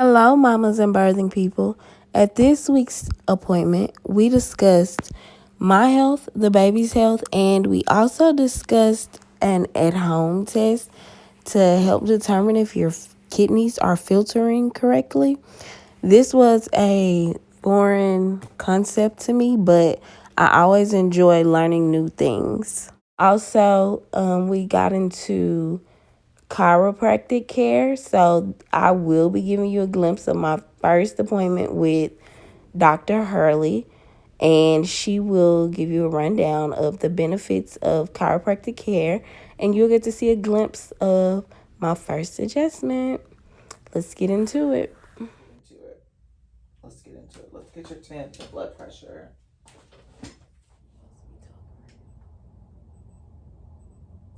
Hello, mamas and birthing people. At this week's appointment, we discussed my health, the baby's health, and we also discussed an at-home test to help determine if your kidneys are filtering correctly. This was a foreign concept to me, but I always enjoy learning new things. Also, we got into chiropractic care. So I will be giving you a glimpse of my first appointment with Dr. Hurley, and she will give you a rundown of the benefits of chiropractic care, and you'll get to see a glimpse of my first adjustment. Let's get into it. Let's get into it. Let's get your temp and blood pressure.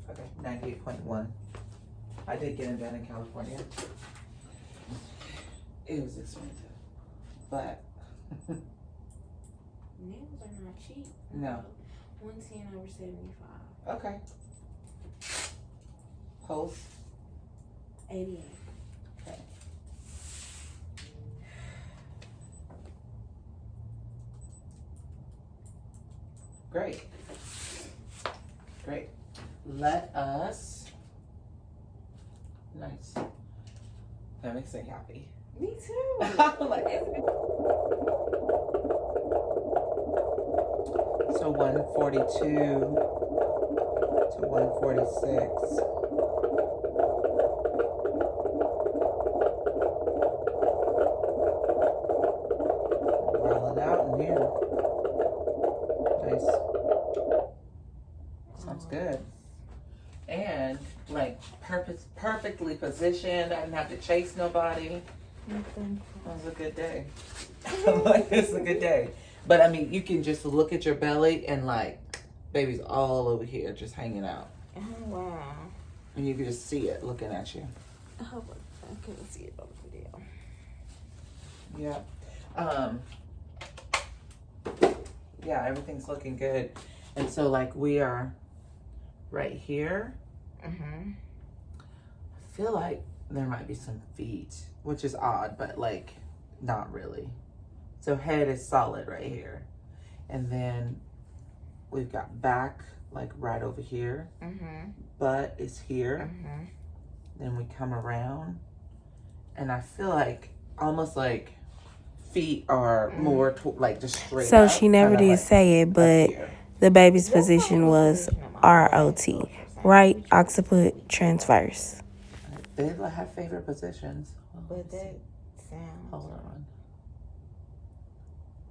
Okay, 98.1. I did get him done in California. It was expensive, but Nails are not cheap. No. 110/75. Okay. Pulse 88. Okay. Great. Great. Let us. Nice. That makes me happy. Me too. Like, so 142 to 146. Roll it out in here. Nice. Sounds good. And like perfectly positioned. I didn't have to chase nobody. That was a good day. Like, it's a good day. But I mean, you can just look at your belly and like, baby's all over here just hanging out. Oh, wow. And you can just see it looking at you. Oh, I couldn't see it on video. Yeah. Yeah, everything's looking good. And so like we are right here. Mm-hmm. I feel like there might be some feet, which is odd, but like not really. So head is solid right here. And then we've got back like right over here. Mm-hmm. Butt is here. Mm-hmm. Then we come around. And I feel like almost like feet are more like just straight So up, she never did say it, but the baby's position was ROT, right occiput transverse. They have favorite positions. But that sounds. Hold on.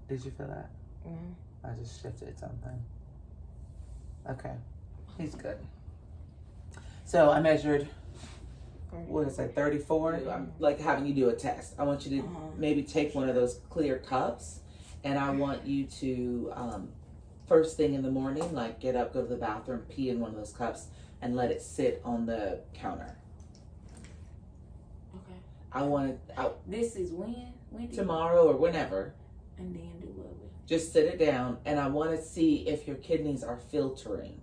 Did you feel that? Mm. I just shifted something. Okay. He's good. So I measured, what is it, 34? I'm like having you do a test. I want you to maybe take one of those clear cups, and I want you to, first thing in the morning, like get up, go to the bathroom, pee in one of those cups, and let it sit on the counter. Okay. I want it out. This is when? Tomorrow or whenever. And then do what with? Just sit it down, and I want to see if your kidneys are filtering.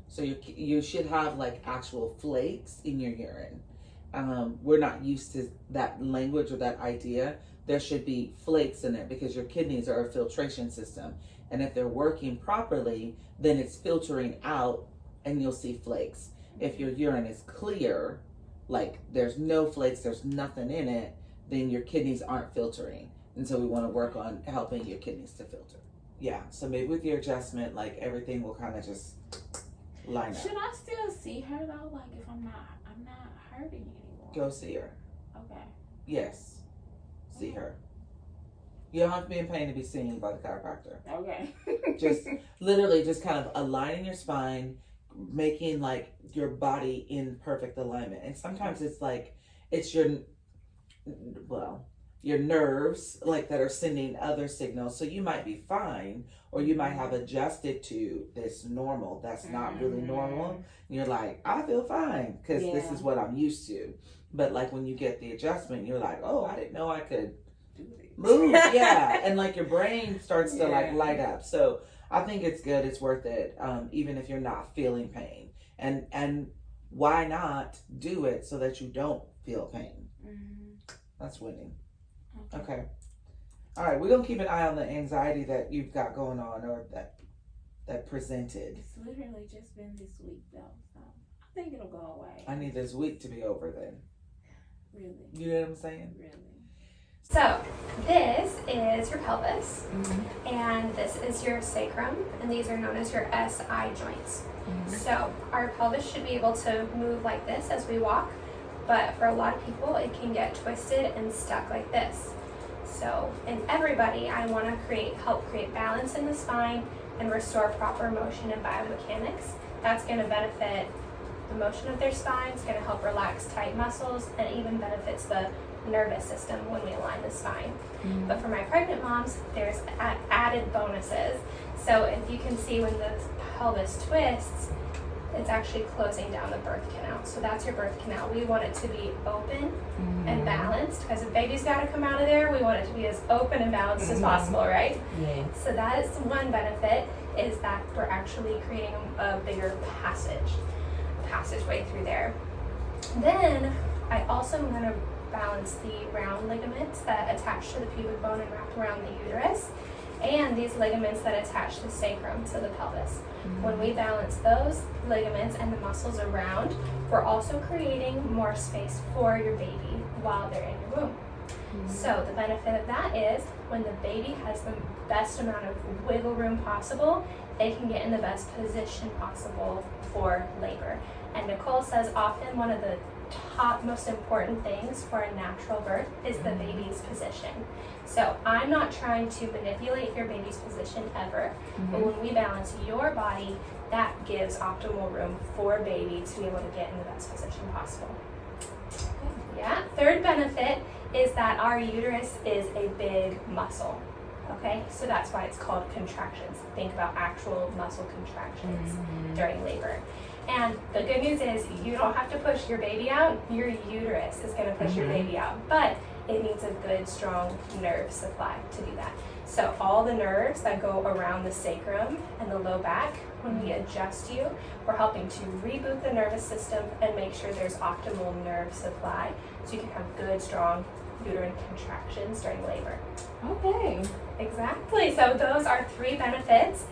So you should have like actual flakes in your urine. We're not used to that language or that idea. There should be flakes in there because your kidneys are a filtration system. And if they're working properly, then it's filtering out and you'll see flakes. If your urine is clear, like there's no flakes, there's nothing in it, then your kidneys aren't filtering. And so we want to work on helping your kidneys to filter. Yeah, so maybe with your adjustment, like everything will kind of just line up. Should I still see her though? Like if I'm not hurting anymore. Go see her. Okay. Yes. See her. You don't have to be in pain to be seen by the chiropractor. Okay. Just literally just kind of aligning your spine, making like your body in perfect alignment. And sometimes it's like, it's your nerves like that are sending other signals. So you might be fine, or you might have adjusted to this normal that's not really normal. And you're like, I feel fine because this is what I'm used to. But like when you get the adjustment, you're like, oh, I didn't know I could move. Yeah. And like your brain starts to like light up. So I think it's good. It's worth it. Even if you're not feeling pain, and why not do it so that you don't feel pain? That's winning. Okay. All right, we're going to keep an eye on the anxiety that you've got going on, or that presented. It's literally just been this week, though, so I think it'll go away. I need this week to be over then. Really? You know what I'm saying? Really. So this is your pelvis, and this is your sacrum, and these are known as your SI joints. So our pelvis should be able to move like this as we walk, but for a lot of people it can get twisted and stuck like this. So in everybody, I want to help create balance in the spine and restore proper motion and biomechanics. That's going to benefit the motion of their spine. It's going to help relax tight muscles, and even benefits the nervous system when we align the spine. But for my pregnant moms, there's added bonuses. So if you can see, when the pelvis twists, it's actually closing down the birth canal. So that's your birth canal. We want it to be open and balanced, because if baby's got to come out of there, we want it to be as open and balanced as possible, right? Yeah. So that is one benefit, is that we're actually creating a bigger passageway through there. Then I also am going to balance the round ligaments that attach to the pubic bone and wrap around the uterus, and these ligaments that attach the sacrum to the pelvis. When we balance those ligaments and the muscles around, we're also creating more space for your baby while they're in your womb. So the benefit of that is, when the baby has the best amount of wiggle room possible, they can get in the best position possible for labor. And Nicolle says often one of the top most important things for a natural birth is the baby's position. So I'm not trying to manipulate your baby's position ever, but when we balance your body, that gives optimal room for baby to be able to get in the best position possible. Yeah. Third benefit is that our uterus is a big muscle. Okay, so that's why it's called contractions. Think about actual muscle contractions during labor. And the good news is, you don't have to push your baby out. Your uterus is going to push your baby out, but it needs a good, strong nerve supply to do that. So all the nerves that go around the sacrum and the low back, when we adjust you, we're helping to reboot the nervous system and make sure there's optimal nerve supply, so you can have good, strong uterine contractions during labor. Okay. Exactly. So those are 3 benefits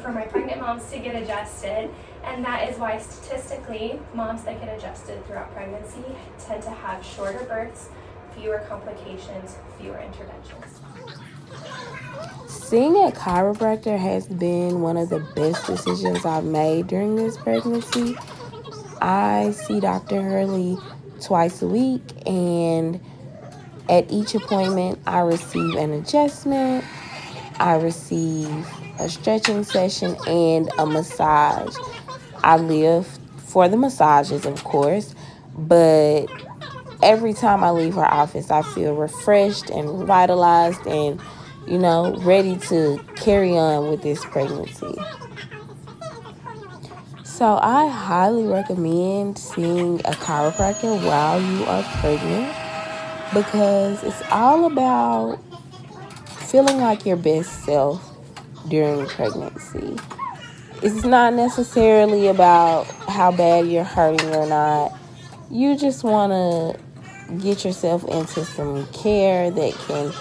for my pregnant moms to get adjusted, and that is why statistically moms that get adjusted throughout pregnancy tend to have shorter births, fewer complications, fewer interventions. Seeing a chiropractor has been one of the best decisions I've made during this pregnancy. I see Dr. Hurley twice a week, and at each appointment I receive an adjustment, I receive a stretching session, and a massage. I live for the massages, of course, but every time I leave her office, I feel refreshed and revitalized and, ready to carry on with this pregnancy. So I highly recommend seeing a chiropractor while you are pregnant, because it's all about feeling like your best self during pregnancy. It's not necessarily about how bad you're hurting or not. You just want to get yourself into some care that can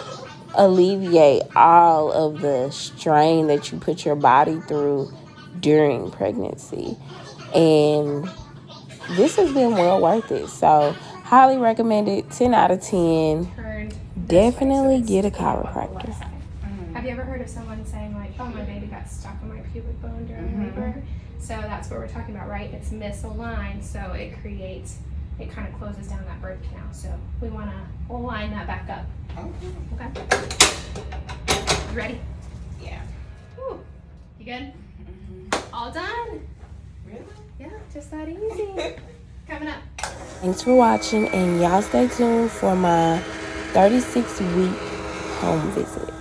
alleviate all of the strain that you put your body through during pregnancy. And this has been well worth it. So, highly recommend it. 10 out of 10. Definitely get a chiropractor. Have you ever heard of someone saying, like, oh, my baby got stuck on my pubic bone during labor? So that's what we're talking about, right? It's misaligned, so it kind of closes down that birth canal. So we want to align that back up. Okay. You ready? Yeah. Whew. You good? All done? Really? Yeah, just that easy. Coming up. Thanks for watching, and y'all stay tuned for my 36-week home visit.